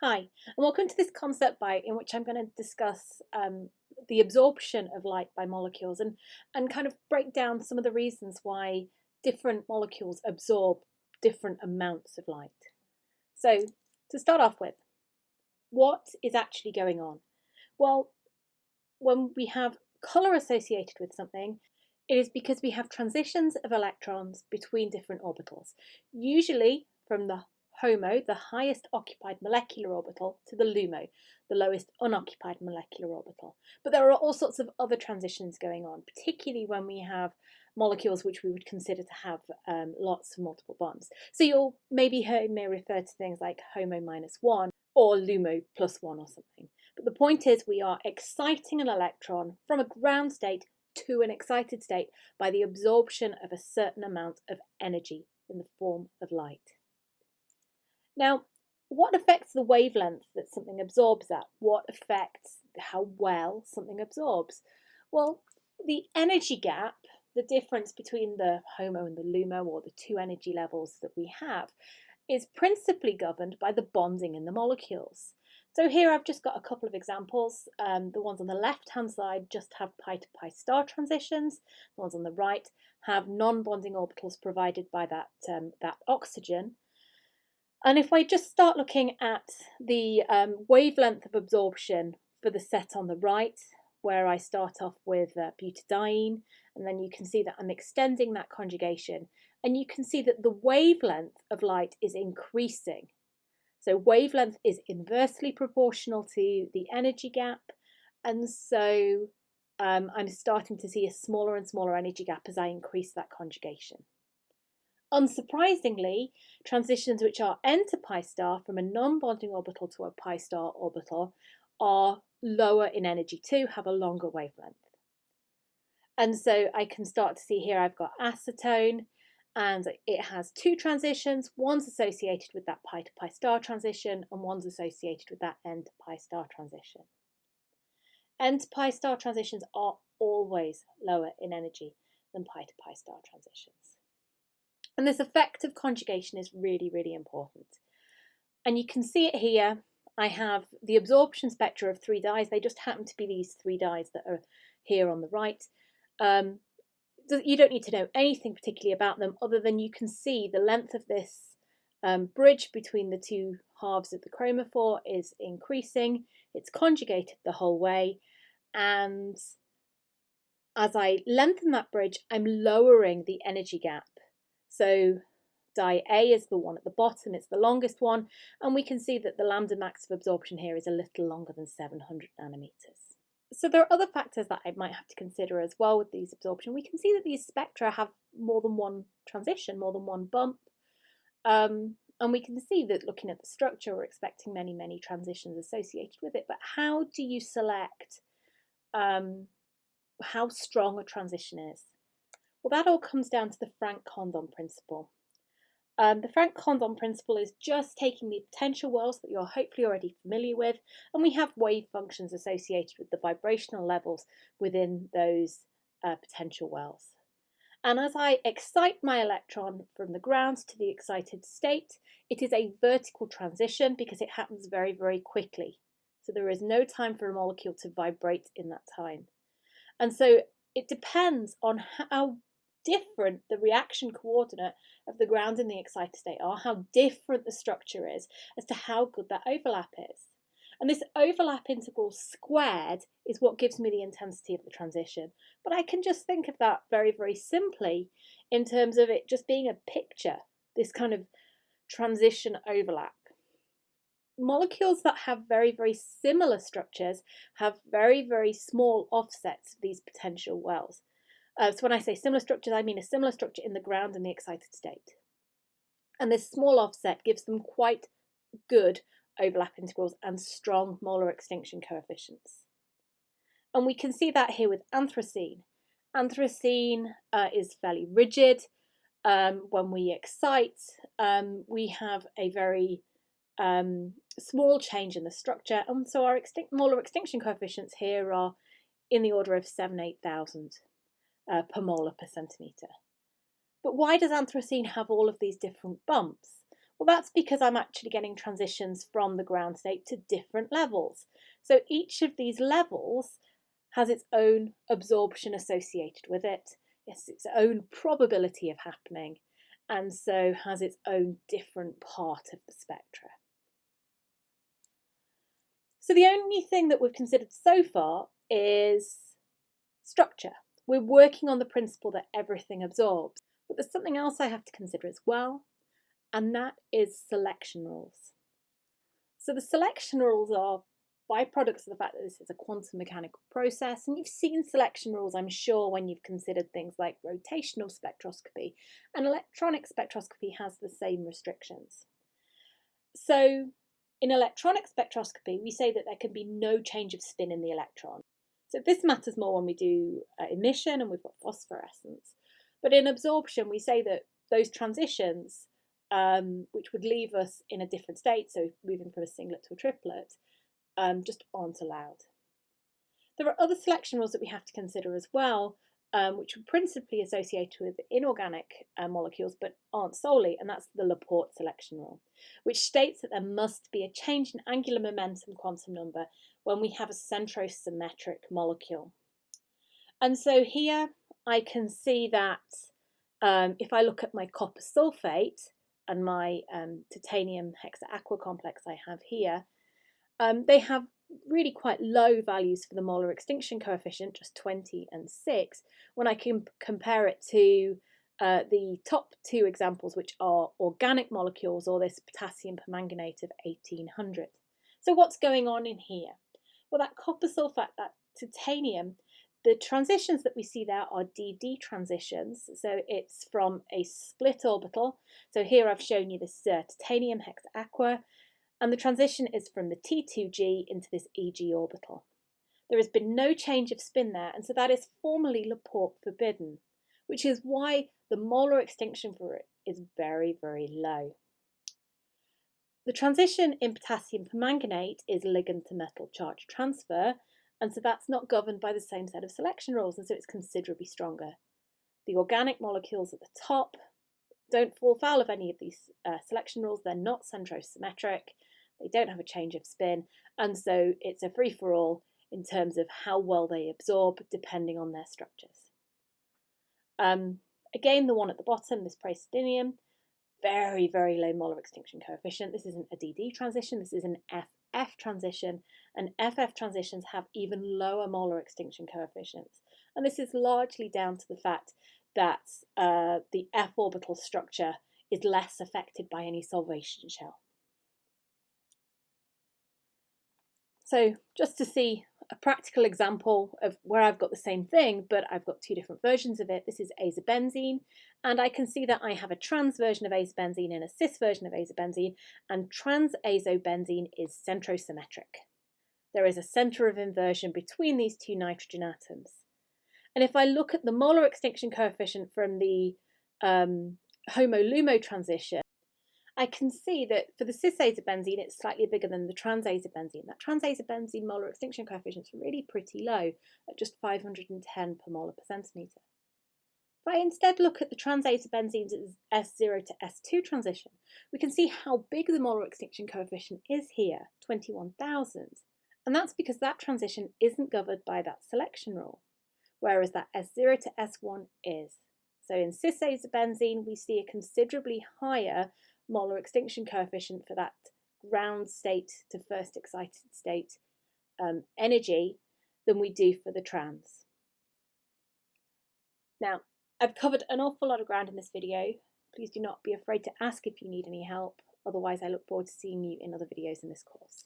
Hi, and welcome to this concept bite in which I'm going to discuss the absorption of light by molecules and kind of break down some of the reasons why different molecules absorb different amounts of light. So, to start off with, what is actually going on? Well, when we have colour associated with something, it is because we have transitions of electrons between different orbitals, usually from the HOMO, the highest occupied molecular orbital, to the LUMO, the lowest unoccupied molecular orbital. But there are all sorts of other transitions going on, particularly when we have molecules which we would consider to have lots of multiple bonds. So you'll maybe heard me refer to things like HOMO -1 or LUMO +1 or something. But the point is we are exciting an electron from a ground state to an excited state by the absorption of a certain amount of energy in the form of light. Now, what affects the wavelength that something absorbs at? What affects how well something absorbs? Well, the energy gap, the difference between the HOMO and the LUMO, or the two energy levels that we have, is principally governed by the bonding in the molecules. So here I've just got a couple of examples. The ones on the left-hand side just have pi to pi star transitions. The ones on the right have non-bonding orbitals provided by that oxygen. And if I just start looking at the wavelength of absorption for the set on the right, where I start off with butadiene, and then you can see that I'm extending that conjugation, and you can see that the wavelength of light is increasing. So wavelength is inversely proportional to the energy gap, and so I'm starting to see a smaller and smaller energy gap as I increase that conjugation. Unsurprisingly, transitions which are N to pi star from a non-bonding orbital to a pi star orbital are lower in energy too, have a longer wavelength. And so I can start to see here I've got acetone, and it has two transitions. One's associated with that pi to pi star transition, and one's associated with that N to pi star transition. N to pi star transitions are always lower in energy than pi to pi star transitions. And this effect of conjugation is really, really important. And you can see it here. I have the absorption spectra of three dyes. They just happen to be these three dyes that are here on the right. You don't need to know anything particularly about them other than you can see the length of this bridge between the two halves of the chromophore is increasing. It's conjugated the whole way. And as I lengthen that bridge, I'm lowering the energy gap. So dye A is the one at the bottom, it's the longest one, and we can see that the lambda max of absorption here is a little longer than 700 nanometers. So there are other factors that I might have to consider as well with these absorption. We can see that these spectra have more than one transition, more than one bump, and we can see that looking at the structure, we're expecting many, many transitions associated with it. But how do you select how strong a transition is? Well, that all comes down to the Franck-Condon principle. The Franck-Condon principle is just taking the potential wells that you're hopefully already familiar with, and we have wave functions associated with the vibrational levels within those potential wells. And as I excite my electron from the ground to the excited state, it is a vertical transition because it happens very, very quickly. So there is no time for a molecule to vibrate in that time. And so it depends on how different the reaction coordinate of the ground and the excited state are, how different the structure is, as to how good that overlap is. And this overlap integral squared is what gives me the intensity of the transition. But I can just think of that very, very simply in terms of it just being a picture, this kind of transition overlap. Molecules that have very, very similar structures have very, very small offsets of these potential wells. So when I say similar structures, I mean a similar structure in the ground and the excited state. And this small offset gives them quite good overlap integrals and strong molar extinction coefficients. And we can see that here with anthracene. Anthracene is fairly rigid. When we excite, we have a very small change in the structure, and so our molar extinction coefficients here are in the order of 7,000–8,000 per molar per centimetre. But why does anthracene have all of these different bumps? Well, that's because I'm actually getting transitions from the ground state to different levels. So each of these levels has its own absorption associated with it. It's its own probability of happening, and so has its own different part of the spectra. So the only thing that we've considered so far is structure. We're working on the principle that everything absorbs, but there's something else I have to consider as well, and that is selection rules. So the selection rules are byproducts of the fact that this is a quantum mechanical process, and you've seen selection rules, I'm sure, when you've considered things like rotational spectroscopy, and electronic spectroscopy has the same restrictions. So in electronic spectroscopy, we say that there can be no change of spin in the electron. So this matters more when we do emission and we've got phosphorescence. But in absorption, we say that those transitions, which would leave us in a different state, so moving from a singlet to a triplet, just aren't allowed. There are other selection rules that we have to consider as well, which are principally associated with inorganic molecules, but aren't solely, and that's the Laporte selection rule, which states that there must be a change in angular momentum quantum number when we have a centrosymmetric molecule. And so here I can see that if I look at my copper sulfate and my titanium hexaaqua complex I have here, they have really quite low values for the molar extinction coefficient, just 20 and 6, when I can compare it to the top two examples, which are organic molecules, or this potassium permanganate of 1800. So what's going on in here? Well, that copper sulfate, that titanium, the transitions that we see there are DD transitions. So it's from a split orbital. So here I've shown you this titanium hexaaqua, and the transition is from the T2G into this EG orbital. There has been no change of spin there, and so that is formally Laporte forbidden, which is why the molar extinction for it is very, very low. The transition in potassium permanganate is ligand to metal charge transfer, and so that's not governed by the same set of selection rules, and so it's considerably stronger. The organic molecules at the top don't fall foul of any of these selection rules. They're not centrosymmetric, they don't have a change of spin, and so it's a free-for-all in terms of how well they absorb depending on their structures. Again, the one at the bottom, this praseodymium, very, very low molar extinction coefficient. This isn't a DD transition, this is an FF transition, and FF transitions have even lower molar extinction coefficients. And this is largely down to the fact that the F orbital structure is less affected by any solvation shell. So just to see a practical example of where I've got the same thing, but I've got two different versions of it. This is azobenzene, and I can see that I have a trans version of azobenzene and a cis version of azobenzene, and trans azobenzene is centrosymmetric. There is a centre of inversion between these two nitrogen atoms. And if I look at the molar extinction coefficient from the homo-lumo transition, I can see that for the cis-azobenzene, it's slightly bigger than the trans-azobenzene. That trans-azobenzene molar extinction coefficient is really pretty low at just 510 per molar per centimetre. If I instead look at the trans-azobenzene's S0 to S2 transition, we can see how big the molar extinction coefficient is here, 21,000. And that's because that transition isn't governed by that selection rule, whereas that S0 to S1 is. So in cis-azobenzene, we see a considerably higher molar extinction coefficient for that ground state to first excited state energy than we do for the trans. Now, I've covered an awful lot of ground in this video. Please do not be afraid to ask if you need any help. Otherwise, I look forward to seeing you in other videos in this course.